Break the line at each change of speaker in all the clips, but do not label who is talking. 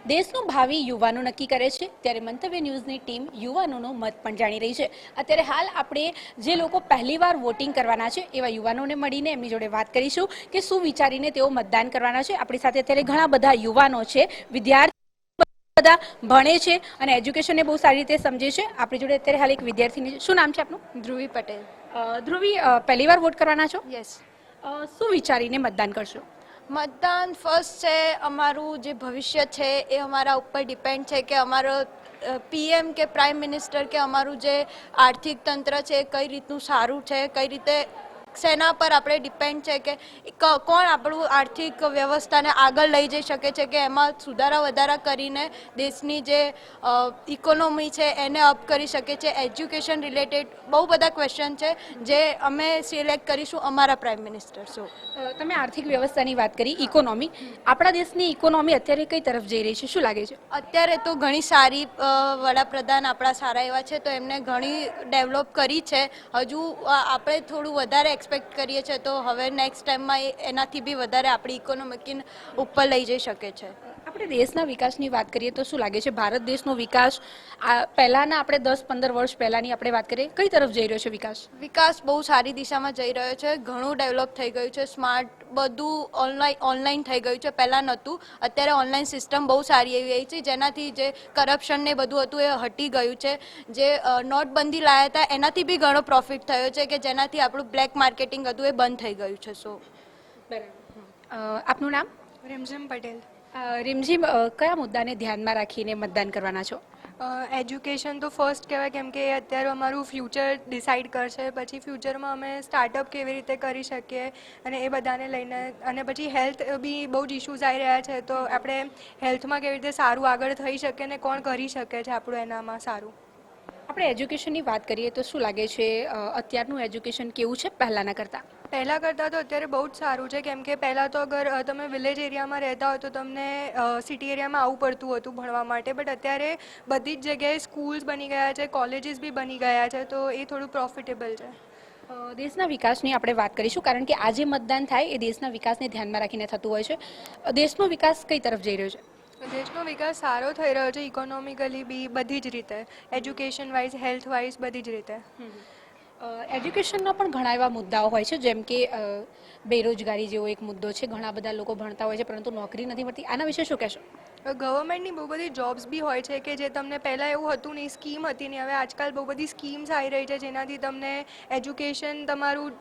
દેશનું ભાવિ યુવાનો નક્કી કરે છે, ત્યારે મંતવ્ય ન્યૂઝની ટીમ યુવાનોનો મત પણ જાણી રહી છે. અત્યારે હાલ આપણે જે લોકો પહેલીવાર વોટિંગ કરવાના છે એવા યુવાનોને મળીને એમની જોડે વાત કરીશું કે શું વિચારીને તેઓ મતદાન કરવાના છે. આપણી સાથે અત્યારે ઘણા બધા યુવાનો છે, વિદ્યાર્થી બધા ભણે છે અને એજ્યુકેશનને બહુ સારી રીતે સમજે છે. આપણી જોડે અત્યારે હાલ એક વિદ્યાર્થીની છે. શું નામ છે આપનું?
ધ્રુવી પટેલ.
ધ્રુવી, પહેલીવાર વોટ કરવાના છો?
યસ.
શું વિચારીને મતદાન કરશો?
મતદાન ફર્સ્ટ છે, અમારું જે ભવિષ્ય છે એ અમારા ઉપર ડિપેન્ડ છે કે અમારો પીએમ કે પ્રાઇમ મિનિસ્ટર કે અમારું જે આર્થિક તંત્ર છે કઈ રીતનું સારું છે, કઈ રીતે શેના પર આપણે ડિપેન્ડ છે કે કોણ આપણું આર્થિક વ્યવસ્થાને આગળ લઈ જઈ શકે છે, કે એમાં સુધારા વધારા કરીને દેશની જે ઇકોનોમી છે એને અપ કરી શકે છે. એજ્યુકેશન રિલેટેડ બહુ બધા ક્વેશ્ચન છે જે અમે સિલેક્ટ કરીશું અમારા પ્રાઇમ મિનિસ્ટર.
તમે આર્થિક વ્યવસ્થાની વાત કરી, ઇકોનોમી. આપણા દેશની ઇકોનોમી અત્યારે કઈ તરફ જઈ રહી છે, શું લાગે છે?
અત્યારે તો ઘણી સારી, વડાપ્રધાન આપણા સારા એવા છે તો એમને ઘણી ડેવલપ કરી છે. હજુ આપણે થોડું વધારે એક્સપેક્ટ કરીએ છીએ તો હવે નેક્સ્ટ ટાઈમમાં એનાથી બી વધારે આપણી ઇકોનોમી ઉપર લઈ જઈ શકે છે.
આપણે દેશના વિકાસની વાત કરીએ તો શું લાગે છે, ભારત દેશનો વિકાસ પહેલાંના આપણે 10-15 વર્ષ પહેલાંની આપણે વાત કરીએ, કઈ તરફ જઈ રહ્યો છે
વિકાસ બહુ સારી દિશામાં જઈ રહ્યો છે. ઘણું ડેવલપ થઈ ગયું છે, સ્માર્ટ બધું ઓનલાઈન થઈ ગયું છે. પહેલાં નહોતું, અત્યારે ઓનલાઈન સિસ્ટમ બહુ સારી એવી આવી છે જેનાથી જે કરપ્શન ને બધું હતું એ હટી ગયું છે. જે નોટબંધી લાયા હતા એનાથી બી ઘણો પ્રોફિટ થયો છે કે જેનાથી આપણું બ્લેક માર્કેટિંગ હતું એ બંધ થઈ ગયું છે.
આપનું નામ?
રીમઝીમ પટેલ.
રીમઝીમ, કયા મુદ્દાને ધ્યાનમાં રાખીને મતદાન કરવાના છો?
એજ્યુકેશન તો ફર્સ્ટ કહેવાય, કેમ કે અત્યારે અમારું ફ્યુચર ડિસાઇડ કરશે. પછી ફ્યુચરમાં અમે સ્ટાર્ટઅપ કેવી રીતે કરી શકીએ અને એ બધાને લઈને, અને પછી હેલ્થ બી બહુ જ ઇશ્યુઝ આવી રહ્યા છે તો આપણે હેલ્થમાં કેવી રીતે સારું આગળ થઈ શકે ને કોણ કરી શકે છે આપણું એનામાં સારું.
આપણે એજ્યુકેશનની વાત કરીએ તો શું લાગે છે, અત્યારનું એજ્યુકેશન કેવું છે પહેલાંના કરતાં?
પહેલાં કરતાં તો અત્યારે બહુ જ સારું છે, કેમ કે પહેલાં તો અગર તમે વિલેજ એરિયામાં રહેતા હોય તો તમને સિટી એરિયામાં આવવું પડતું હતું ભણવા માટે. બટ અત્યારે બધી જ જગ્યાએ સ્કૂલ્સ બની ગયા છે, કોલેજીસ બી બની ગયા છે, તો એ થોડું પ્રોફિટેબલ છે.
દેશના વિકાસની આપણે વાત કરીશું, કારણ કે આજે મતદાન થાય એ દેશના વિકાસને ધ્યાનમાં રાખીને થતું હોય છે. દેશનો વિકાસ કઈ તરફ જઈ રહ્યો છે?
દેશનો વિકાસ સારો થઈ રહ્યો છે, ઇકોનોમિકલી બી, બધી જ રીતે, એજ્યુકેશન વાઇઝ, હેલ્થ વાઇઝ, બધી જ રીતે.
એજ્યુકેશનના પણ ઘણા એવા મુદ્દાઓ હોય છે, જેમ કે બેરોજગારી જેવો એક મુદ્દો છે. ઘણા બધા લોકો ભણતા હોય છે પરંતુ નોકરી નથી મળતી. આના વિશે શું કહેશો?
ગવર્મેન્ટની બહુ બધી જોબ્સ બી હોય છે કે જે તમને પહેલાં એવું હતું નહીં, સ્કીમ હતી નહીં. હવે આજકાલ બહુ બધી સ્કીમ્સ આવી રહી છે જેનાથી તમને એજ્યુકેશન તમારું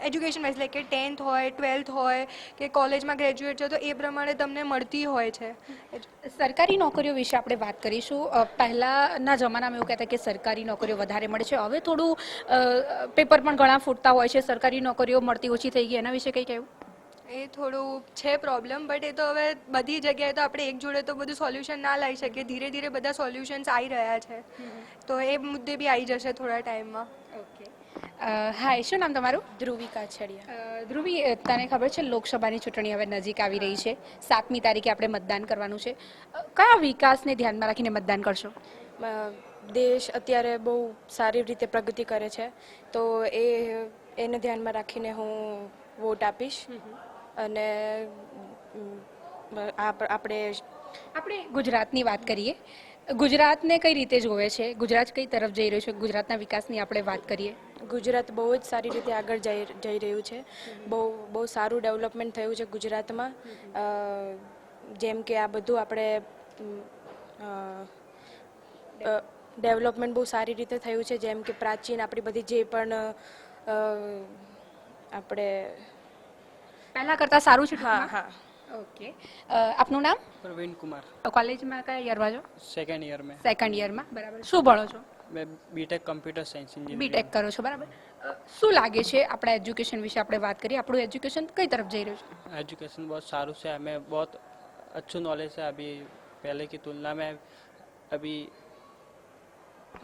એજ્યુકેશન વાઇઝ, લાઈક કે 10th હોય, 12th હોય કે કોલેજમાં ગ્રેજ્યુએટ છો તો એ પ્રમાણે તમને મળતી હોય છે.
સરકારી નોકરીઓ વિશે આપણે વાત કરીશું. પહેલાંના જમાનામાં એવું કહેતા કે સરકારી નોકરીઓ વધારે મળે છે, હવે થોડું પેપર પણ ઘણા ફૂટતા હોય છે, સરકારી નોકરીઓ મળતી ઓછી થઈ ગઈ. એના વિશે કંઈ કહેવું?
એ થોડું છે પ્રોબ્લેમ, બટ એ તો હવે બધી જગ્યાએ તો આપણે એક જોડે તો બધું સોલ્યુશન ના લાવી શકીએ. ધીરે ધીરે બધા સોલ્યુશન્સ આવી રહ્યા છે, તો એ મુદ્દે બી આવી જશે થોડા ટાઈમમાં.
ઓકે. હાય, શું નામ તમારું?
ધ્રુવી કાછડિયા.
ધ્રુવી, તને ખબર છે લોકસભાની ચૂંટણી હવે નજીક આવી રહી છે, 7મી તારીખે આપણે મતદાન કરવાનું છે. કયા વિકાસને ધ્યાનમાં રાખીને મતદાન કરશો?
દેશ અત્યારે બહુ સારી રીતે પ્રગતિ કરે છે તો એને ધ્યાનમાં રાખીને હું વોટ આપીશ. અને
આપણે ગુજરાતની વાત કરીએ. ગુજરાતને કઈ રીતે જોવે છે, ગુજરાત કઈ તરફ જઈ રહ્યું છે, ગુજરાતના વિકાસની આપણે વાત કરીએ?
ગુજરાત બહુ જ સારી રીતે આગળ જઈ રહ્યું છે. બહુ સારું ડેવલપમેન્ટ થયું છે ગુજરાતમાં. જેમ કે આ બધું આપણે ડેવલપમેન્ટ બહુ સારી રીતે થયું છે, જેમ કે પ્રાચીન આપણી બધી જે પણ આપણે
પહેલાં કરતાં સારું છે.
હા હા.
ઓકે. આપનું નામ?
प्रवीण कुमार.
કોલેજમાં કયા યરમાં છો?
सेकेंड ईयर में.
સેકન્ડ યરમાં, બરાબર. શું ભણો છો?
मैं BTech computer science engineering.
BTech કરો છો, બરાબર. શું લાગે છે, આપણા એજ્યુકેશન વિશે આપણે વાત કરીએ, આપણું એજ્યુકેશન કઈ તરફ જઈ રહ્યું છે?
एजुकेशन बहुत सारू से हमें बहुत अच्छू नॉलेज है अभी पहले की तुलना में. अभी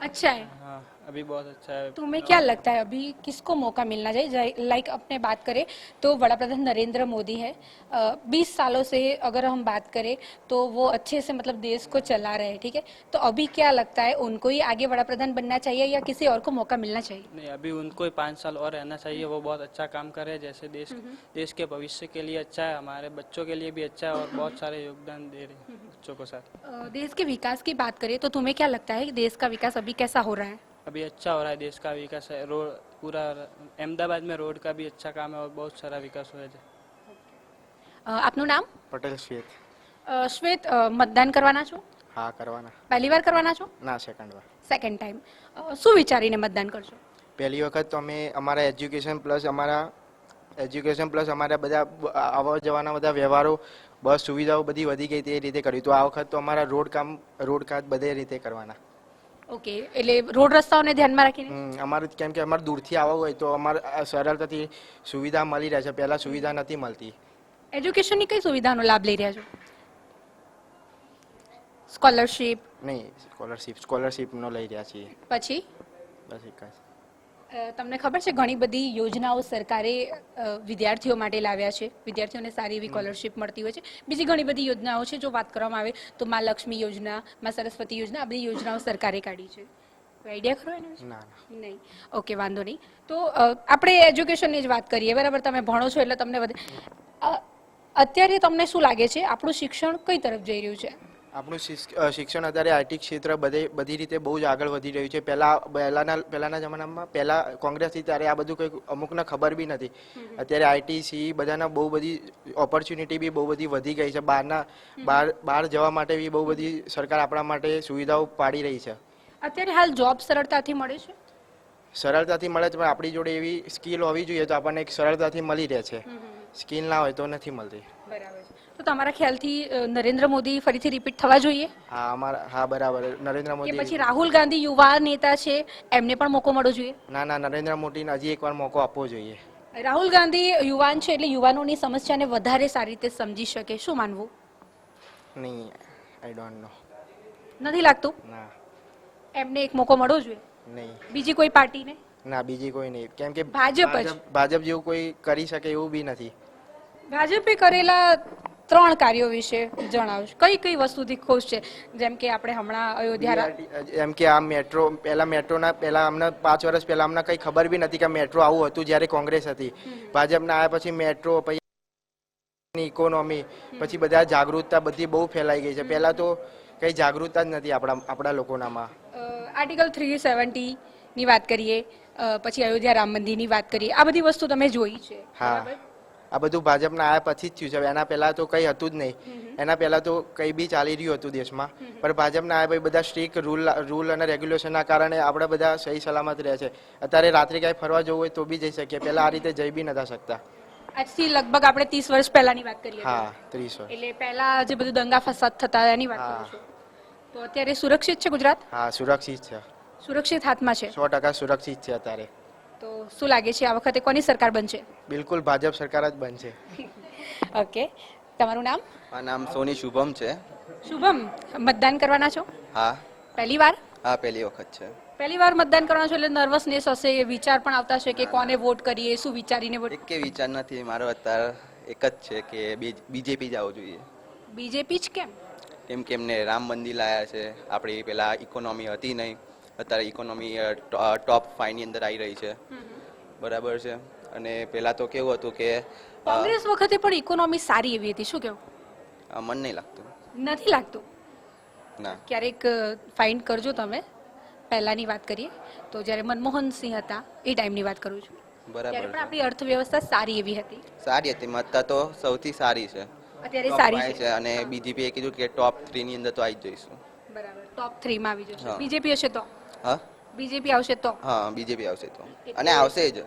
अच्छा है।
हाँ अभी बहुत अच्छा है।
तुम्हें क्या लगता है अभी किसको मौका मिलना चाहिए? लाइक अपने बात करें तो बड़ा प्रधान नरेंद्र मोदी है। 20 सालों से अगर हम बात करें तो वो अच्छे से मतलब देश को चला रहे हैं, ठीक है। तो अभी क्या लगता है उनको ही आगे बड़ा प्रधान बनना चाहिए या किसी और को मौका मिलना चाहिए?
नहीं, अभी उनको ही 5 साल और रहना चाहिए। वो बहुत अच्छा काम कर रहे हैं, जैसे देश के भविष्य के लिए अच्छा है, हमारे बच्चों के लिए भी अच्छा है और बहुत सारे योगदान दे रहे हैं बच्चों को साथ।
देश के विकास की बात करें तो तुम्हें क्या लगता है कि देश का विकास अभी कैसा हो रहा है?
अभी अच्छा हो रहा है देश का विकास है। रोड पूरा अहमदाबाद में रोड का भी अच्छा काम है और बहुत सारा विकास हुआ है।
આપનું નામ?
પટેલ શ્વેત.
શ્વેત, મતદાન કરવાના છો?
હા કરવાના.
પહેલી વાર કરવાના છો?
ના સેકન્ડ વાર.
Second time. શું વિચારીને મતદાન કરશો?
પહેલી વખત તો અમે અમારા એજ્યુકેશન પ્લસ અમારા બધા આવવા જવાના બધા વ્યવહારો બસ સુવિધાઓ બધી વધી ગઈ તે રીતે કર્યું. તો આ વખત તો અમારા રોડ કામ બધે રીતે કરવાના.
ઓકે, એટલે રોડ રસ્તાઓને ધ્યાનમાં રાખીને?
અમારે કેમ કે અમારે દૂરથી આવવા હોય તો અમારે સરળતાથી સુવિધા મળી રહે છે. પહેલાં સુવિધા નથી મળતી.
એજ્યુકેશનની કઈ સુવિધાનો લાભ લઈ રહ્યા છો? સ્કોલરશિપ
નહીં, સ્કોલરશિપનો લઈ રહ્યા છીએ.
પછી
બસ એક જ.
તમને ખબર છે ઘણી બધી યોજનાઓ સરકારે વિદ્યાર્થીઓ માટે લાવ્યા છે. વિદ્યાર્થીઓને સારી એવી સ્કોલરશિપ મળતી હોય છે. બીજી ઘણી બધી યોજનાઓ છે. જો વાત કરવામાં આવે તો માં લક્ષ્મી યોજના, માં સરસ્વતી યોજના, આ બધી યોજનાઓ સરકારે કાઢી છે. કોઈ આઈડિયા ખરો એના વિશે?
ના ના.
નહીં. ઓકે, વાંધો નહીં. તો આપણે એજ્યુકેશનની જ વાત કરીએ, બરાબર? તમે ભણો છો એટલે તમને અત્યારે તમને શું લાગે છે આપણું શિક્ષણ કઈ તરફ જઈ રહ્યું છે?
આપણું શિક્ષણ અત્યારે આઈટી ક્ષેત્ર બધી રીતે બહુ જ આગળ વધી રહ્યું છે. પહેલાના જમાનામાં કોંગ્રેસ હતી ત્યારે આ બધું કંઈક અમુકને ખબર બી નથી. અત્યારે આઈટી સી બધાના બહુ બધી ઓપોર્ચ્યુનિટી બી બહુ બધી વધી ગઈ છે. બહાર જવા માટે બી બહુ બધી સરકાર આપણા માટે સુવિધાઓ પાડી રહી છે.
અત્યારે હાલ જોબ સરળતાથી મળે છે?
સરળતાથી મળે છે, પણ આપણી જોડે એવી સ્કિલ હોવી જોઈએ તો આપણને સરળતાથી મળી રહે છે. સ્કિલ ના હોય તો નથી મળતી.
બરાબર છે. તો તમારા ખ્યાલથી નરેન્દ્ર મોદી ફરીથી રિપીટ થવા જોઈએ?
હા બરાબર. નરેન્દ્ર
કે
મોદી.
પછી રાહુલ ગાંધી યુવા નેતા છે એમને પણ મોકો મળવો જોઈએ?
ના, નરેન્દ્ર મોદીને હજી એકવાર મોકો આપવો જોઈએ.
રાહુલ ગાંધી યુવાન છે એટલે યુવાનોની સમસ્યાને વધારે સારી રીતે સમજી શકે, શું માનવું?
નહીં, આઈ ડોન્ટ નો.
નથી લાગતું?
ના.
એમને એક મોકો મળવો જોઈએ?
નહીં.
બીજી કોઈ પાર્ટીને?
ના, બીજી કોઈ નહીં. કેમ કે
ભાજપ જ.
ભાજપ જેવું કોઈ કરી શકે એવું બી નથી.
ભાજપે કરેલા 3 કાર્યો વિશે જણાવશો. કઈ કઈ વસ્તુથી ખુશ છે? જેમ કે આપણે હમણાં અયોધ્યા
એમ કે આ પહેલા અમને 5 વર્ષ પહેલા અમને કઈ ખબર બી નથી કે મેટ્રો આવું હતું જ્યારે કોંગ્રેસ હતી. ભાજપના આવ્યા પછી મેટ્રો, પછી ઇકોનોમી, પછી બધા જાગૃતતા બધી બહુ ફેલાઈ ગઈ છે. પહેલા તો કઈ જાગૃતતા જ નથી આપણા લોકોનામાં.
આર્ટિકલ 370 ની વાત કરીએ, પછી અયોધ્યા રામ મંદિરની વાત કરીએ, આ બધી વસ્તુ તમે જોઈ છે?
હા, આ બધું ભાજપના આવ્યા પછી જ થયું છે. એના પહેલા તો કઈ હતું જ નહીં. એના પહેલા તો કઈ બી ચાલી રહ્યું હતું દેશમાં, પણ ભાજપના આવ્યા પછી બધા સ્ટ્રિક્ટ રૂલ અને રેગ્યુલેશનના કારણે આપણે બધા સહી સલામત રહે છે. અત્યારે રાત્રે ક્યાંય ફરવા જવું હોય તો બી જઈ શકીએ. પહેલા આ રીતે જઈ બી નતા શકતા.
આજથી લગભગ આપણે 30 વર્ષ પહેલાની વાત કરીએ.
હા, 30 વર્ષ.
એટલે પહેલા જે બધું દંગા ફસાદ થતા એની વાત કરું છું. તો અત્યારે સુરક્ષિત છે ગુજરાત?
હા, સુરક્ષિત છે.
સુરક્ષિત હાથમાં છે?
100% સુરક્ષિત છે અત્યારે.
તો શું લાગે છે આ વખતે કોની સરકાર બનશે?
બિલકુલ ભાજપ સરકાર જ બનશે.
ઓકે, તમારું નામ?
મારું નામ સોની શુભમ છે.
શુભમ, મતદાન કરવાના છો?
હા.
પહેલી વાર?
હા, પહેલી વખત છે.
પહેલી વાર મતદાન કરવાના છો એટલે નર્વસનેસ હશે, વિચાર પણ આવતા હશે કે કોને વોટ કરીએ, શું વિચારીને વોટ?
એક કે વિચાર નથી મારો અત્યારે એક જ છે કે બીજેપી જ આવવું જોઈએ.
બીજેપી જ કેમ?
કેમ કે એમને રામ મંદિર લાયા છે. આપણી પેલા ઇકોનોમી હતી નહીં, અત્યારે ઇકોનોમી ટોપ 5 ની અંદર આવી રહી છે. બરાબર છે. અને પહેલા તો કેવું હતું કે
કોંગ્રેસ વખતે પણ ઇકોનોમી સારી એવી હતી, શું કેવું?
મન નહીં લાગતું.
નથી લાગતું?
ના.
ક્યારેક ફાઇન્ડ કરજો તમે. પહેલાની વાત કરીએ તો જ્યારે મનમોહન સિંહ હતા એ ટાઈમની વાત કરું છું. ત્યારે
બરાબર
પણ આપણી અર્થવ્યવસ્થા સારી એવી હતી.
સારી હતી. અત્યારે તો સૌથી સારી છે.
અત્યારે
Top
સારી
5
છે.
અને બીજેપી એ કીધું કે ટોપ 3 ની અંદર તો આવી જ જઈશું.
બરાબર, ટોપ 3 માં આવી જશે.
હા.
બીજેપી હશે તો?
હા.
બીજેપી આવશે તો?
હા, બીજેપી આવશે તો. અને આવશે જ.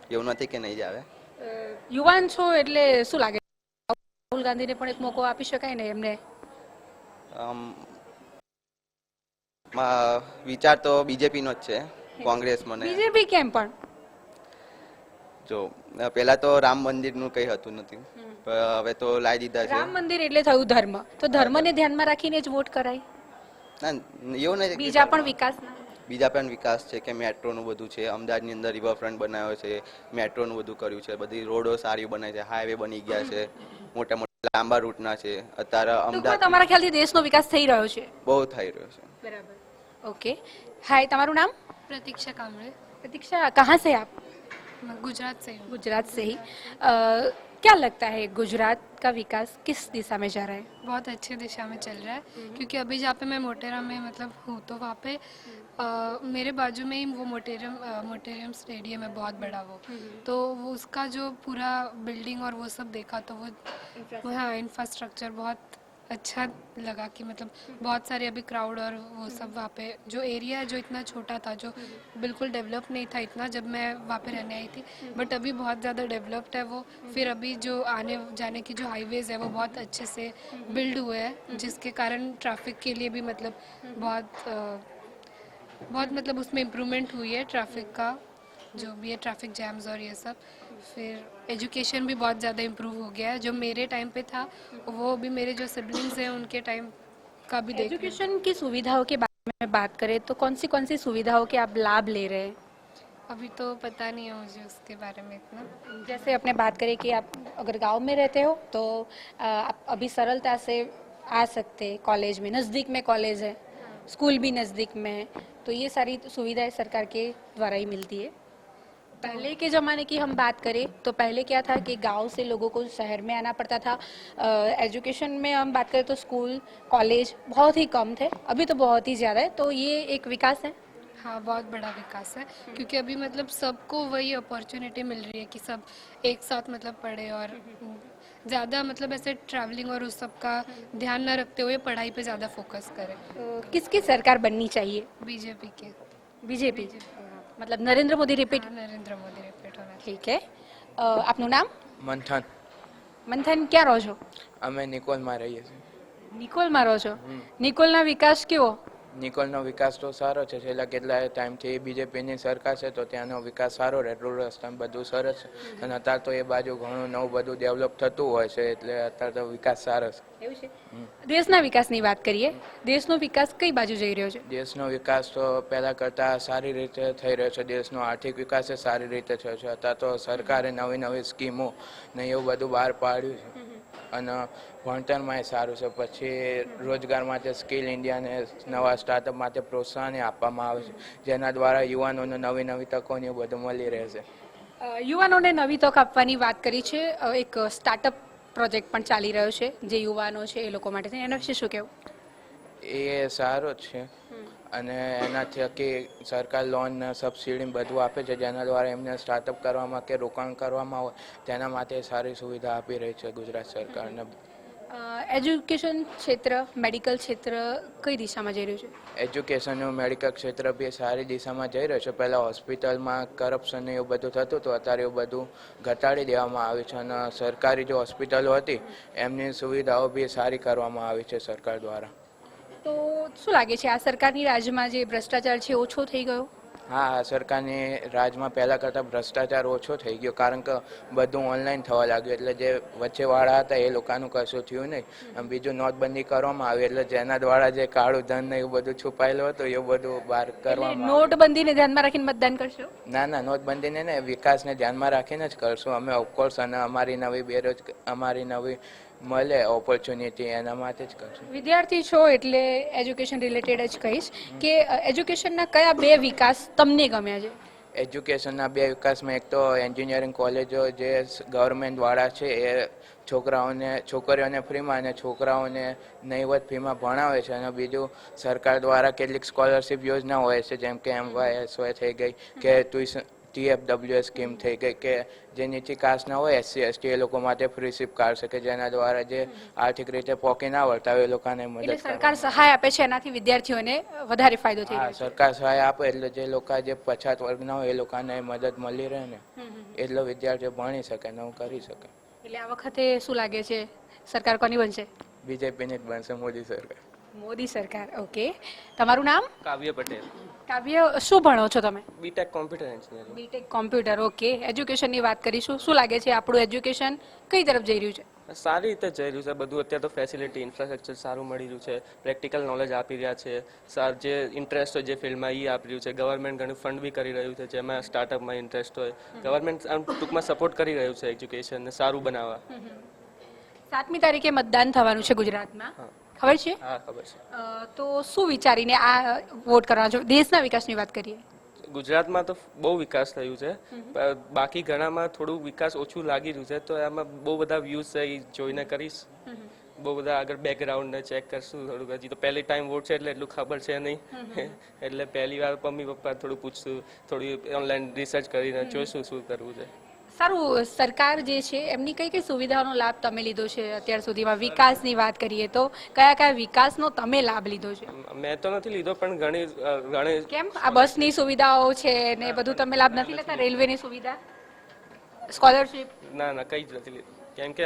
એવું નથી કે નહીં જ આવે.
યુવાન છો એટલે શું લાગે રાહુલ ગાંધીને પણ એક મોકો આપી શકાય ને એમને?
વિચાર તો બીજેપી નો જ છે. કોંગ્રેસ મને
બીજેપી કેમ પણ?
જો પેલા તો રામ મંદિર નું કઈ હતું નથી, પણ હવે તો લાવી દીધા છે.
રામ મંદિર એટલે થયું ધર્મ, તો ધર્મને ધ્યાનમાં રાખીને જ વોટ કરાય?
ના, એવું નથી.
બીજા પણ વિકાસના
બીજા પણ વિકાસ છે કે મેટ્રોનું બધું છે, અમદાવાદની અંદર રિવરફ્રન્ટ બનાવ્યો છે, મેટ્રોનું બધું કર્યું છે, બધી રોડો સારી બનાવી છે, હાઈવે બની ગયા છે, મોટા મોટા લાંબા રૂટના છે. અત્યારે
ટૂંકમાં
અમદાવાદ
તમારા ખ્યાલથી દેશનો વિકાસ થઈ રહ્યો છે.
બહુ થઈ રહ્યો છે.
बराबर. ओके. हाय, તમારું નામ?
प्रतीक्षा कामड़े,
प्रतीक्षा, कहाँ से आप?
मैं गुजरात से हूँ.
गुजरात से ही. क्या लगता है गुजरात का विकास किस दिशा में जा रहा है?
बहुत अच्छी दिशा में चल रहा है क्योंकि अभी जहाँ पे मैं मोटेरा में मतलब हूँ तो वहाँ पे मेरे बाजू में ही वो मोटेरियम स्टेडियम है बहुत बड़ा वो, तो वो उसका जो पूरा बिल्डिंग और वो सब देखा तो वो हाँ इंफ्रास्ट्रक्चर बहुत अच्छा लगा कि मतलब बहुत सारे अभी क्राउड और वो सब वहाँ पे जो एरिया है जो इतना छोटा था, जो बिल्कुल डेवलप नहीं था इतना जब मैं वहाँ पे रहने आई थी, बट अभी बहुत ज़्यादा डेवलप्ड है वो. फिर अभी जो आने जाने की जो हाईवेज है वो बहुत अच्छे से बिल्ड हुए हैं जिसके कारण ट्रैफिक के लिए भी मतलब बहुत मतलब उसमें इम्प्रूवमेंट हुई है ट्रैफिक का, जो भी है ट्रैफिक जैम्स और ये सब. फिर एजुकेशन भी बहुत ज़्यादा इम्प्रूव हो गया है, जो मेरे टाइम पे था वो भी मेरे जो सिबलिंग्स हैं उनके टाइम का भी देख रहे हैं.
एजुकेशन की सुविधाओं के बारे में बात करें तो कौन सी सुविधाओं के आप लाभ ले रहे हैं?
अभी तो पता नहीं है मुझे उसके बारे में इतना.
जैसे अपने बात करें कि आप अगर गांव में रहते हो तो आप अभी सरलता से आ सकते हैं कॉलेज में, नज़दीक में कॉलेज है, स्कूल भी नज़दीक में है, तो ये सारी सुविधाएं सरकार के द्वारा ही मिलती है. पहले के ज़माने की हम बात करें तो पहले क्या था कि गांव से लोगों को शहर में आना पड़ता था. एजुकेशन में हम बात करें तो स्कूल कॉलेज बहुत ही कम थे, अभी तो बहुत ही ज़्यादा है, तो ये एक विकास है.
हाँ बहुत बड़ा विकास है क्योंकि अभी मतलब सबको वही अपॉर्चुनिटी मिल रही है कि सब एक साथ मतलब पढ़े और ज़्यादा मतलब ऐसे ट्रैवलिंग और उस सब का ध्यान न रखते हुए पढ़ाई पे ज़्यादा फोकस करें.
तो किसकी सरकार बननी चाहिए?
बीजेपी के.
बीजेपी, मतलब नरेंद्र मोदी रिपीट.
हाँ, नरेंद्र मोदी रिपीट होना चाहिए.
ठीक है. આપનું નામ?
મંથન.
મંથન, ક્યાં રહો છો?
અમે નિકોલમાં રહીએ છીએ.
નિકોલમાં રહો છો. નિકોલના વિકાસ કેવો?
નિકોલનો વિકાસ તો સારો છે, છેલ્લા કેટલા ટાઈમથી બીજેપીની સરકાર છે તો ત્યાંનો વિકાસ સારો રહે, રોડ રસ્તા બધું સરસ છે અને અત્યારે તો એ બાજુ ઘણું નવું બધું ડેવલપ થતું હોય છે એટલે અત્યારે તો વિકાસ સારો છે.
એવું છે. દેશના વિકાસની વાત કરીએ, દેશનો વિકાસ કઈ બાજુ જઈ રહ્યો છે?
દેશનો વિકાસ તો પહેલાં કરતાં સારી રીતે થઈ રહ્યો છે, દેશનો આર્થિક વિકાસ એ સારી રીતે થયો છે. અત્યારે તો સરકારે નવી નવી સ્કીમો ને એવું બધું બહાર પાડ્યું છે અને ભણતરમાં એ સારું છે. પછી રોજગાર માટે સ્કિલ ઇન્ડિયાને નવા સ્ટાર્ટઅપ માટે પ્રોત્સાહન આપવામાં આવે છે જેના દ્વારા યુવાનોને નવી નવી તકોને એવું બધું મળી રહે છે.
યુવાનોને નવી તક આપવાની વાત કરી છે, એક સ્ટાર્ટઅપ પ્રોજેક્ટ પણ ચાલી રહ્યો છે જે યુવાનો છે એ લોકો માટે છે, એના વિશે શું કહેવું?
એ સારો જ છે અને એનાથી કે સરકાર લોન સબસિડી બધું આપે છે જેના દ્વારા એમને સ્ટાર્ટઅપ કરવામાં કે રોકાણ કરવામાં હોય તેના માટે સારી સુવિધા આપી રહી છે ગુજરાત સરકારને.
એજ્યુકેશન ક્ષેત્ર, મેડિકલ ક્ષેત્ર કઈ દિશામાં જઈ રહ્યું છે?
એજ્યુકેશનનું મેડિકલ ક્ષેત્ર બી સારી દિશામાં જઈ રહ્યું છે. પહેલાં હોસ્પિટલમાં કરપ્શન એવું બધું થતું હતું, અત્યારે એવું બધું ઘટાડી દેવામાં આવ્યું છે અને સરકારી જે હોસ્પિટલો હતી એમની સુવિધાઓ બી સારી કરવામાં આવી છે સરકાર દ્વારા.
તો શું લાગે છે આ સરકારની રાજમાં જે ભ્રષ્ટાચાર છે ઓછો થઈ ગયો?
હા, સરકારની રાજમાં પહેલાં કરતાં ભ્રષ્ટાચાર ઓછો થઈ ગયો કારણ કે બધું ઓનલાઈન થવા લાગ્યું એટલે જે વચ્ચેવાળા હતા એ લોકોનું કશું થયું નહીં. અને બીજું નોટબંધી કરવામાં આવી એટલે જેના દ્વારા જે કાળું ધન ને એવું બધું છુપાયેલું હતું એવું બધું બહાર કરવામાં
નોટબંધીને ધ્યાનમાં રાખીને મતદાન કરશો?
ના ના, નોટબંધીને ને વિકાસને ધ્યાનમાં રાખીને જ કરશું અમે ઓફકોર્સ, અને અમારી નવી મળે ઓપોર્ચ્યુનિટી એના માટે જ કરશું.
વિદ્યાર્થી છો એટલે એજ્યુકેશન રિલેટેડ જ કહીશ કે એજ્યુકેશનના કયા બે વિકાસ તમને ગમ્યા છે?
એજ્યુકેશનના બે વિકાસમાં એક તો એન્જિનિયરિંગ કોલેજો જે ગવર્મેન્ટવાળા છે એ છોકરીઓને ફ્રીમાં અને છોકરાઓને નહીવત ફીમાં ભણાવે છે અને બીજું સરકાર દ્વારા કેટલીક સ્કોલરશિપ યોજના હોય છે જેમ કે MYSY થઈ ગઈ કે TFWS સ્કીમ થઈ ગઈ કે જે નીચી કાસ્ટના હોય SC/ST એ લોકો માટે ફ્રી શિપ કાર્ડ છે કે જેના દ્વારા જે આર્થિક રીતે પોકી ના વળતા હોય એ લોકોને મદદ
એટલે સરકાર સહાય આપે છે, એનાથી વિદ્યાર્થીઓને વધારે ફાયદો થઈ
હા,
રહ્યો છે.
સરકાર સહાય આપે એટલે જે લોકો જે પછાત વર્ગના હોય એ લોકોને મદદ મળી રહે ને એટલે વિદ્યાર્થીઓ ભણી શકે ને હું કરી શકે.
એટલે આ વખતે શું લાગે છે સરકાર કોની બનશે?
બીજેપીની જ બનશે, મોદી સરકાર.
મોદી સરકાર. ઓકે. તમારું નામ?
કાવ્ય પટેલ.
કાવ્ય, શું ભણો છો તમે?
B Tech computer engineering.
B Tech computer. Okay. એજ્યુકેશનની વાત કરીશું. શું લાગે છે આપણું એજ્યુકેશન કઈ તરફ જઈ રહ્યું છે?
સારી રીતે જઈ રહ્યું છે બધું. અત્યારે તો ફેસિલિટી ઇન્ફ્રાસ્ટ્રક્ચર સારું મળી રહ્યું છે, પ્રેક્ટિકલ નોલેજ આપી રહ્યા છે, જે ઇન્ટરેસ્ટ હોય જે ફિલ્ડમાં એ આપી રહ્યું છે. ગવર્મેન્ટ ઘણું ફંડ બી કરી રહ્યું છે જેમાં સ્ટાર્ટઅપમાં ઇન્ટરેસ્ટ હોય. ગવર્મેન્ટ આમ ટૂંકમાં સપોર્ટ કરી રહ્યું છે એજ્યુકેશનને સારું બનાવવા.
7મી તારીખે મતદાન થવાનું છે ગુજરાતમાં, ખબર છે?
હા ખબર છે.
તો શું વિચારીને આ વોટ કરવાનો છો? દેશના વિકાસની વાત કરીએ.
ગુજરાતમાં તો બહુ વિકાસ થયું છે, બાકી ઘણામાં થોડું વિકાસ ઓછું લાગી રહ્યું છે. તો એમાં બહુ બધા વ્યૂઝ છે એ જોઈને કરીશ. બહુ બધા આગળ બેકગ્રાઉન્ડને ચેક કરશું થોડુંક. હજી તો પહેલી ટાઈમ વોટ છે એટલે એટલું ખબર છે નહીં, એટલે પહેલી વાર મમ્મી પપ્પા થોડું પૂછશું, થોડી ઓનલાઈન રિસર્ચ કરીને જોઈશું શું કરવું છે.
સારું, સરકાર જે છે એમની કઈ કઈ સુવિધાઓનો લાભ તમે લીધો છે અત્યાર સુધીમાં? વિકાસની વાત કરીએ તો કયા કયા વિકાસનો તમે લાભ લીધો છે?
મેં તો નથી લીધો પણ ઘણી
કેમ? આ બસની સુવિધાઓ છે ને બધું તમે લાભ નથી લેતા? રેલવેની સુવિધા, સ્કોલરશિપ?
ના કંઈ જ નથી લીધું, કેમ કે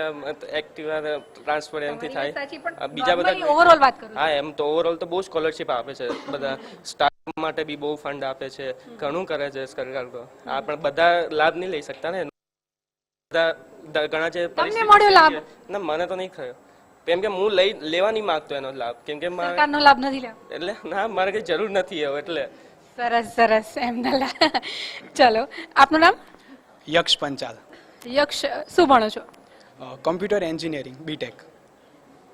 એક્ટિવા ટ્રાન્સફર એમથી
તમારી વાત સાચી,
થાય.
પણ
બીજા
normally
બધા
overall વાત કરું છું.
હા એમ તો ઓવરઓલ તો બહુ સ્કોલરશિપ આપે છે બધા. સ્ટાફ માટે બી બહુ ફંડ આપે છે, ઘણું કરે છે સરકાર તો. આ પણ બધા લાભ નહીં લઈ શકતા ને. ઘણા જે
તમને મળ્યો લાભ?
ના મને તો નહીં થયો, કેમ કે હું લેવા નહીં માંગતો એનો લાભ, કેમ કે
સરકારનો લાભ નથી લેવો
એટલે ના મારે કઈ જરૂર નથી હવે એટલે.
સરસ સરસ, એમના ચલો, આપનું નામ?
યક્ષ પંચાલ,
યક્ષ, શું ભણો છો?
Computer engineering B Tech.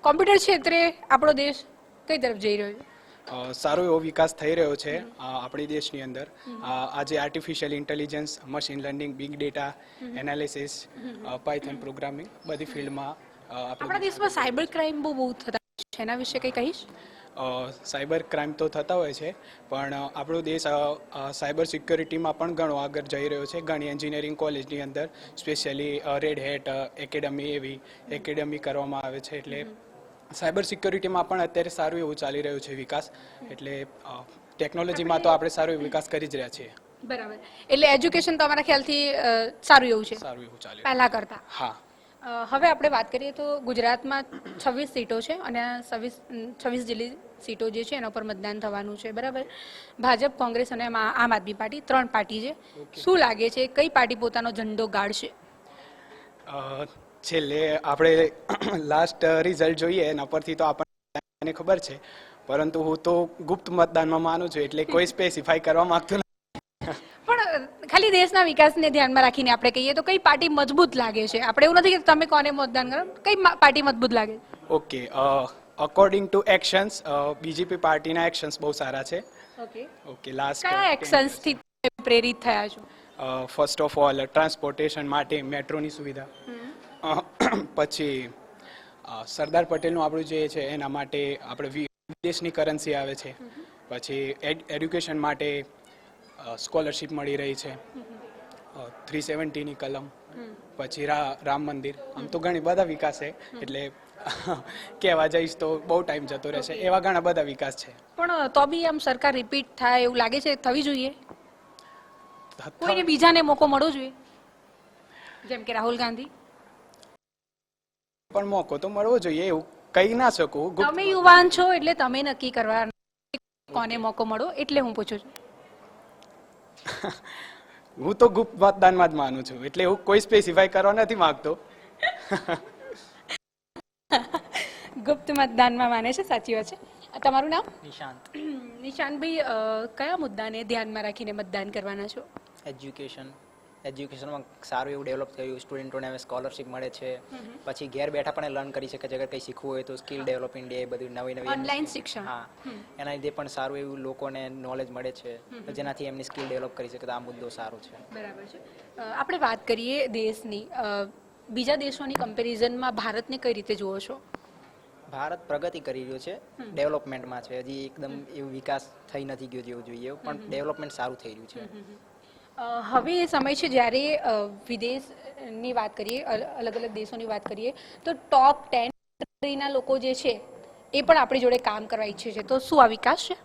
કોમ્પ્યુટર ક્ષેત્રે આપણો દેશ કઈ તરફ જઈ રહ્યો છે?
સારો એવો વિકાસ થઈ રહ્યો છે આપણી દેશની અંદર. આજે artificial intelligence, machine learning, big data analysis, Python programming બધી ફિલ્ડમાં
આપણા દેશમાં સાયબર ક્રાઇમ બહુ થતા છે, એના વિશે કંઈ કહીશ?
સાયબર ક્રાઇમ તો થતા હોય છે, પણ આપણો દેશ સાયબર સિક્યોરિટીમાં પણ ઘણો આગળ જઈ રહ્યો છે. ઘણી એન્જિનિયરિંગ કોલેજની અંદર સ્પેશિયલી રેડ હેટ એકેડમી એવી એકેડમી કરવામાં આવે છે. એટલે સાયબર સિક્યોરિટીમાં પણ અત્યારે સારું એવું ચાલી રહ્યું છે વિકાસ. એટલે ટેકનોલોજીમાં તો આપણે સારો એવો વિકાસ કરી જ રહ્યા છીએ.
બરાબર, એટલે એજ્યુકેશન તમારા ખ્યાલથી સારું એવું છે
સારું એવું ચાલે
પહેલા કરતા?
હા.
હવે આપણે વાત કરીએ તો ગુજરાતમાં 26 સીટો છે અને 26 જેટલી સીટો જે છે એના પર મતદાન થવાનું છે, બરાબર? ભાજપ, કોંગ્રેસ અને આમ આદમી પાર્ટી, 3 પાર્ટી છે. શું લાગે છે કઈ પાર્ટી પોતાનો ઝંડો ગાળશે?
છેલ્લે આપણે લાસ્ટ રિઝલ્ટ જોઈએ એના પરથી તો આપણને ખબર છે, પરંતુ હું તો ગુપ્ત મતદાનમાં માનું છું, એટલે કોઈ સ્પેસિફાઈ કરવા માંગતો નથી.
પણ ખાલી દેશના વિકાસને ધ્યાનમાં રાખીને આપણે કહીએ તો કઈ પાર્ટી મજબૂત લાગે છે? આપણે એવું નથી કે તમે કોને મતદાન કરો, કઈ પાર્ટી મજબૂત લાગે?
Okay, according to actions BJP પાર્ટીના એક્શન્સ બહુ સારા છે. ઓકે, લાસ્ટ
કયા એક્શન્સથી પ્રેરિત થયા છો?
ફર્સ્ટ ઓફ ઓલ ટ્રાન્સપોર્ટેશન માટે મેટ્રોની સુવિધા, પછી સરદાર પટેલનું આપણું જે છે એના માટે આપણે વિદેશની કરન્સી આવે છે, પછી એડ્યુકેશન માટે સ્કોલરશિપ મળી રહી છે, 370ની કલમ, પછી રામ મંદિર. આમ તો ઘણી બધા વિકાસ છે, એટલે કહેવા જઈશ તો બહુ ટાઈમ જતો રહેશે. એવા ઘણા બધા વિકાસ છે.
પણ તો બી આમ સરકાર રિપીટ થાય એવું લાગે છે? થવી જોઈએ? કોઈને બીજાને મોકો મળવો જોઈએ, જેમ કે રાહુલ ગાંધી?
પણ મોકો તો મળવો જોઈએ, એવું કહી ના શકું.
તમે યુવાન છો એટલે તમે નક્કી કરવા કોને મોકો મળો, એટલે હું પૂછું છું.
હું તો ગુપ્ત મતદાનમાં જ માનું છું, એટલે હું કોઈ સ્પેસિફાઈ કરવા નથી માંગતો.
ગુપ્ત મતદાનમાં માને છે, સાચી વાત છે. તમારું નામ?
નિશાંત.
નિશાંતભાઈ, કયા મુદ્દાને ધ્યાનમાં રાખીને મતદાન કરવાના છો?
એજ્યુકેશનમાં સારું એવું ડેવલપ થયું, સ્ટુડન્ટોને હવે સ્કોલરશિપ મળે છે, પછી ઘેર બેઠા પણ લર્ન કરી શકે છે. અગર કંઈ શીખવું હોય તો સ્કિલ ડેવલપ ઇન્ડિયા એ બધું નવી
ઓનલાઈન શિક્ષણ,
હા, એના લીધે પણ સારું એવું લોકોને નોલેજ મળે છે, જેનાથી એમની સ્કિલ ડેવલપ કરી શકે. તો આ મુદ્દો સારો છે.
બરાબર છે. આપણે વાત કરીએ દેશની, બીજા દેશોની કમ્પેરિઝનમાં ભારતને કઈ રીતે જુઓ છો?
ભારત પ્રગતિ કરી રહ્યો છે, ડેવલપમેન્ટમાં છે. હજી એકદમ એવું વિકાસ થઈ નથી ગયો જેવું જોઈએ, પણ ડેવલપમેન્ટ સારું થઈ રહ્યું છે.
હવે એ સમય છે જ્યારે વિદેશની વાત કરીએ, અલગ અલગ દેશોની વાત કરીએ તો ટોપ 10 કન્ટ્રીના લોકો જે છે એ પણ આપણી જોડે કામ કરવા ઈચ્છે છે. તો શું આ વિકાસ છે?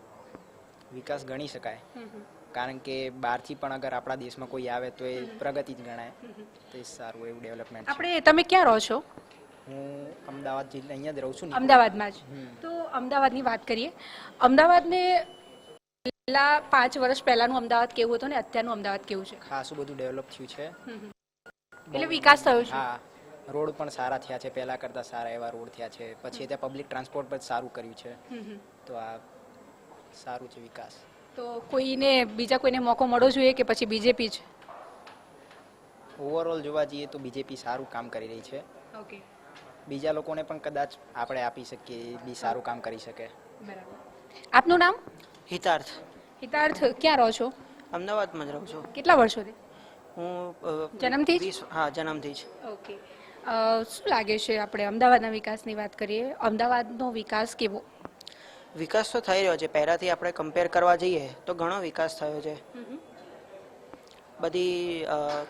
વિકાસ ગણી શકાય, કારણ કે બહારથી પણ અગર આપણા દેશમાં કોઈ આવે તો એ પ્રગતિ જ ગણાય. તો એ સારું એવું ડેવલપમેન્ટ.
આપણે, તમે ક્યાં રહો છો?
હું અમદાવાદ જિલ્લા અહીંયા જ રહું છું.
અમદાવાદમાં જ. તો અમદાવાદની વાત કરીએ. અમદાવાદને પહેલા 5 વર્ષ પહેલાનું અમદાવાદ કેવું હતું ને અત્યારનું અમદાવાદ કેવું છે?
ખાસું બધું ડેવલપ થયું છે.
એટલે વિકાસ થયો છે.
હા, રોડ પણ સારા થયા છે, પહેલાં કરતાં સારા એવા રોડ થયા છે. પછી ત્યાં પબ્લિક ટ્રાન્સપોર્ટ પણ સારું કર્યું છે. તો આ સારું છે વિકાસ.
તો બીજા કોઈને મોકો મળવો જોઈએ કે પછી બીજેપી જ?
ઓવરઓલ જોવા જઈએ તો બીજેપી સારું કામ કરી રહી છે.
ઓકે,
બીજા લોકોને પણ કદાચ આપણે આપી શકીએ, એ બી સારું કામ કરી શકે.
બરાબર. આપનું નામ?
હિતાર્થ
હિતાર્થ, ક્યાં રહો છો?
અમદાવાદમાં જ રહું છું
કેટલા વર્ષોથી?
હું
જન્મથી જ?
હા, જન્મથી જ.
ઓકે. શું લાગે છે, આપણે અમદાવાદના વિકાસની વાત કરીએ, અમદાવાદનો વિકાસ કેવો?
વિકાસ તો થઈ રહ્યો છે. પહેલાંથી આપણે કમ્પેર કરવા જઈએ તો ઘણો વિકાસ થયો છે. બધી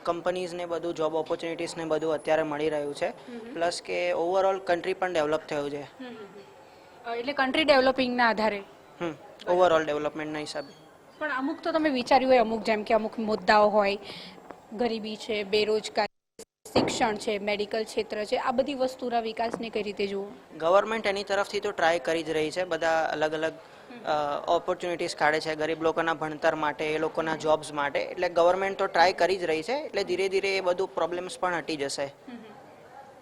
કંપનીઝ ને બધું, જોબ ઓપોર્ચ્યુનિટીઝ ને બધું અત્યારે મળી રહ્યું છે. પ્લસ કે ઓવરઓલ કન્ટ્રી પણ ડેવલપ થયું છે.
એટલે કન્ટ્રી ડેવલપિંગના આધારે.
ઓવરઓલ ડેવલપમેન્ટના હિસાબે.
પણ અમુક તો તમે વિચાર્યું હોય, અમુક જેમ કે અમુક મુદ્દાઓ હોય, ગરીબી છે, બેરોજગારી, શિક્ષણ છે, મેડિકલ ક્ષેત્ર છે, આ બધી વસ્તુના વિકાસને કઈ રીતે જુઓ?
ગવર્મેન્ટ એની તરફથી તો ટ્રાય કરી જ રહી છે. બધા અલગ અલગ ઓપોર્ચ્યુનિટીઝ કાઢે છે ગરીબ લોકોના ભણતર માટે, એ લોકોના જોબ્સ માટે. એટલે ગવર્મેન્ટ તો ટ્રાય કરી જ રહી છે. એટલે ધીરે ધીરે એ બધું પ્રોબ્લેમ્સ પણ હટી જશે.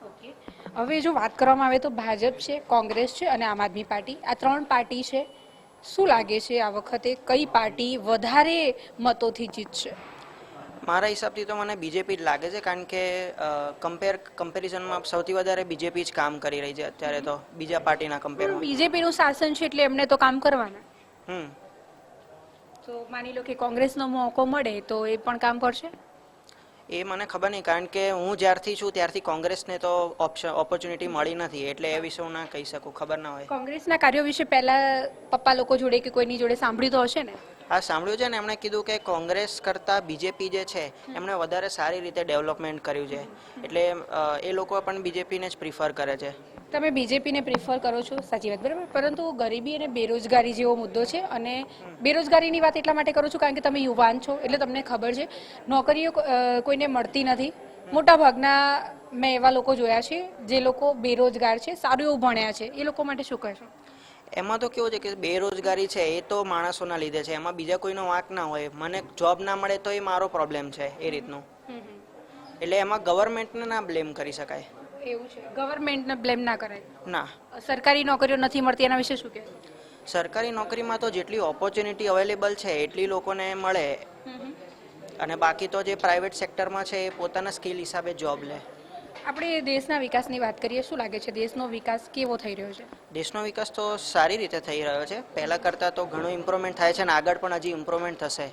ઓકે. હવે જો વાત કરવામાં આવે તો ભાજપ છે, કોંગ્રેસ છે અને આમ આદમી પાર્ટી, આ 3 પાર્ટી છે. શું લાગે છે આ વખતે કઈ પાર્ટી વધારે મતોથી જીતશે?
મારા હિસાબથી તો મને બીજેપી જ લાગે છે. કારણ કે કમ્પેરિઝનમાં સૌથી વધારે બીજેપી જ કામ કરી રહી છે અત્યારે તો, બીજા પાર્ટીના કમ્પેરમાં.
બીજેપીનું શાસન છે એટલે એમને તો કામ કરવાના. તો માની લો કે કોંગ્રેસનો મોકો મળે તો એ પણ કામ કરશે?
એ મને ખબર નહીં, કારણ કે હું જ્યારથી છું ત્યારથી કોંગ્રેસને તો ઓપોર્ચ્યુનિટી મળી નથી. એટલે એ વિશે હું ના કહી શકું, ખબર ના હોય.
કોંગ્રેસના કાર્યો વિશે પહેલા પપ્પા લોકો જોડે કે કોઈની જોડે સાંભળ્યું તો હશે ને?
હા, સાંભળ્યું છે ને. એમણે કીધું કે કોંગ્રેસ કરતાં બીજેપી જે છે એમણે વધારે સારી રીતે ડેવલપમેન્ટ કર્યું છે. એટલે એ લોકો પણ બીજેપીને જ પ્રિફર કરે છે.
તમે બીજેપીને પ્રિફર કરો છો, સાચી વાત, બરાબર. પરંતુ ગરીબી અને બેરોજગારી જેવો મુદ્દો છે, અને બેરોજગારીની વાત એટલા માટે કરું છું કારણ કે તમે યુવાન છો, એટલે તમને ખબર છે નોકરીઓ કોઈને મળતી નથી. મોટાભાગના મેં એવા લોકો જોયા છે જે લોકો બેરોજગાર છે, સારું એવું ભણ્યા છે, એ લોકો માટે શું કહેશો?
એમાં તો કેવું છે કે બેરોજગારી છે એ તો માણસોના લીધે છે. એમાં બીજા કોઈનો વાંક ના હોય. મને જોબ ના મળે તો એ મારો પ્રોબ્લેમ છે, એ રીતનું. એટલે એમાં ગવર્મેન્ટને ના બ્લેમ કરી શકાય.
એવું છે, ગવર્મેન્ટને બ્લેમ ના કરાય.
ના.
સરકારી નોકરીઓ નથી મળતી એના વિશે શું કહે?
સરકારી નોકરીમાં તો જેટલી ઓપોર્ચ્યુનિટી અવેલેબલ છે એટલી લોકોને મળે. અને બાકી તો જે પ્રાઇવેટ સેક્ટરમાં છે એ પોતાના સ્કિલ હિસાબે જોબ લે.
આપણે દેશના વિકાસની વાત કરીએ, શું લાગે છે દેશનો વિકાસ કેવો થઈ રહ્યો છે?
દેશનો વિકાસ તો સારી રીતે થઈ રહ્યો છે. પહેલાં કરતાં તો ઘણું ઇમ્પ્રુવમેન્ટ થાય છે અને આગળ પણ હજી ઇમ્પ્રુવમેન્ટ થશે.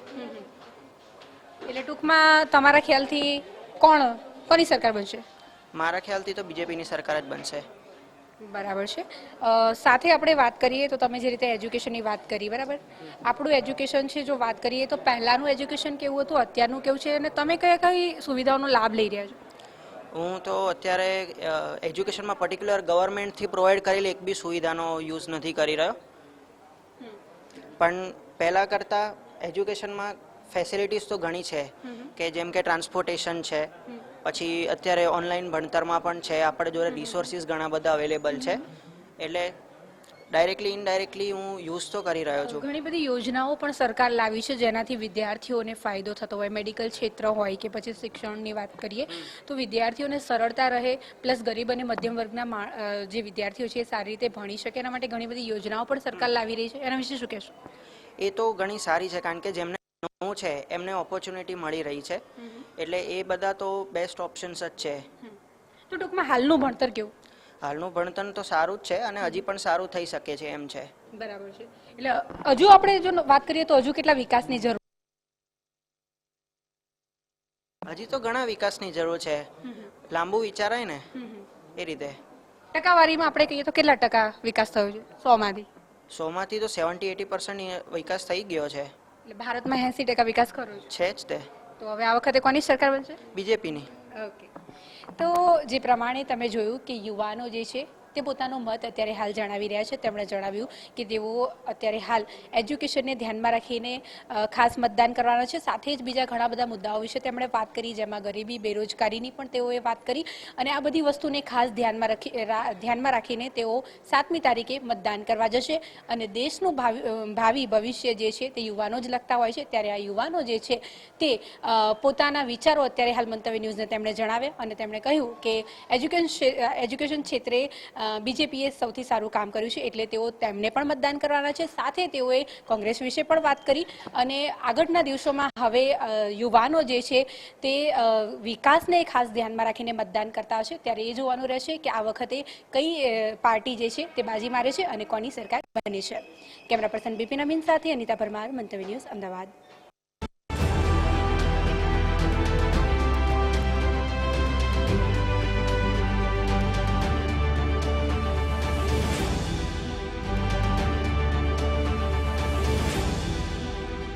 એટલે ટૂંકમાં તમારા ખ્યાલથી કોની સરકાર બનશે?
મારા ખ્યાલથી તો બીજેપીની સરકાર જ બનશે.
બરાબર છે. સાથે આપણે વાત કરીએ તો તમે જે રીતે એજ્યુકેશનની વાત કરી, બરાબર. આપણું એજ્યુકેશન છે, જો વાત કરીએ તો પહેલાંનું એજ્યુકેશન કેવું હતું, અત્યારનું કેવું છે, અને તમે કઈ સુવિધાઓનો લાભ લઈ રહ્યા છો?
હું તો અત્યારે એજ્યુકેશનમાં પર્ટિક્યુલર ગવર્મેન્ટથી પ્રોવાઈડ કરેલી એક બી સુવિધાનો યુઝ નથી કરી રહ્યો. પણ પહેલાં કરતાં એજ્યુકેશનમાં ફેસિલિટીઝ તો ઘણી છે, કે જેમ કે ટ્રાન્સપોર્ટેશન છે, પછી અત્યારે ઓનલાઈન ભણતરમાં પણ છે. આપણે જોડે રિસોર્સિસ ઘણા બધા અવેલેબલ છે. એટલે ડાયરેક્ટલી ઇનડાયરેક્ટલી હું યુઝ તો કરી રહ્યો છું.
ઘણી બધી યોજનાઓ પણ સરકાર લાવી છે જેનાથી વિદ્યાર્થીઓને ફાયદો થતો હોય. મેડિકલ ક્ષેત્ર હોય કે પછી શિક્ષણની વાત કરીએ તો વિદ્યાર્થીઓને સરળતા રહે, પ્લસ ગરીબ અને મધ્યમ વર્ગના જે વિદ્યાર્થીઓ છે એ સારી રીતે ભણી શકે એના માટે ઘણી બધી યોજનાઓ પણ સરકાર લાવી રહી છે. એના વિશે શું કહેશો?
એ તો ઘણી સારી છે, કારણ કે જેમને ભણવું છે એમને ઓપોર્ચ્યુનિટી મળી રહી છે. એટલે એ બધા તો બેસ્ટ ઓપ્શન્સ જ છે.
તો ટૂંકમાં હાલનું ભણતર કેવું?
હાલનું ભણતર તો સારું જ છે અને હજી પણ સારું થઈ શકે છે એમ છે.
બરાબર છે. એટલે હજુ આપણે જો વાત કરીએ તો હજુ કેટલા વિકાસની જરૂર?
હજી તો ઘણા વિકાસની જરૂર છે. લાંબુ વિચારાય ને એ રીતે.
ટકાવારીમાં આપણે કહીએ તો કેટલા ટકા વિકાસ થયો છે 100માંથી?
100માંથી તો 70-80% વિકાસ થઈ ગયો છે.
એટલે ભારતમાં 80% વિકાસ ખરો
છે જ તે.
તો હવે આ વખતે કોની સરકાર બનશે?
બીજેપીની.
ઓકે. તો જે પ્રમાણે તમે જોયું કે યુવાનો જે છે તે પોતાનો મત અત્યારે હાલ જણાવી રહ્યા છે. તેમણે જણાવ્યું કે તેઓ અત્યારે હાલ એજ્યુકેશનને ધ્યાનમાં રાખીને ખાસ મતદાન કરવાના છે. સાથે જ બીજા ઘણા બધા મુદ્દાઓ વિશે તેમણે વાત કરી, જેમાં ગરીબી, બેરોજગારીની પણ તેઓએ વાત કરી અને આ બધી વસ્તુને ખાસ ધ્યાનમાં રાખીને તેઓ 7મી તારીખે મતદાન કરવા જશે અને દેશનું ભાવિ ભવિષ્ય જે છે તે યુવાનો જ લખતા હોય છે. ત્યારે આ યુવાનો જે છે તે પોતાના વિચારો અત્યારે હાલ મંતવ્ય ન્યૂઝને તેમણે જણાવ્યા અને તેમણે કહ્યું કે એજ્યુકેશન ક્ષેત્રે બીજેપીએ સૌથી સારું કામ કર્યું છે, એટલે તેઓ તેમને પણ મતદાન કરવાના છે. સાથે તેઓએ કોંગ્રેસ વિશે પણ વાત કરી અને આગળના દિવસોમાં હવે યુવાનો જે છે તે વિકાસને ખાસ ધ્યાનમાં રાખીને મતદાન કરતા હશે. ત્યારે એ જોવાનું રહેશે કે આ વખતે કઈ પાર્ટી જે છે તે બાજી મારે છે અને કોની સરકાર બને છે. કેમેરા પર્સન બિપિન અમીન સાથે અનિતા પરમાર, મંતવ્ય ન્યૂઝ, અમદાવાદ.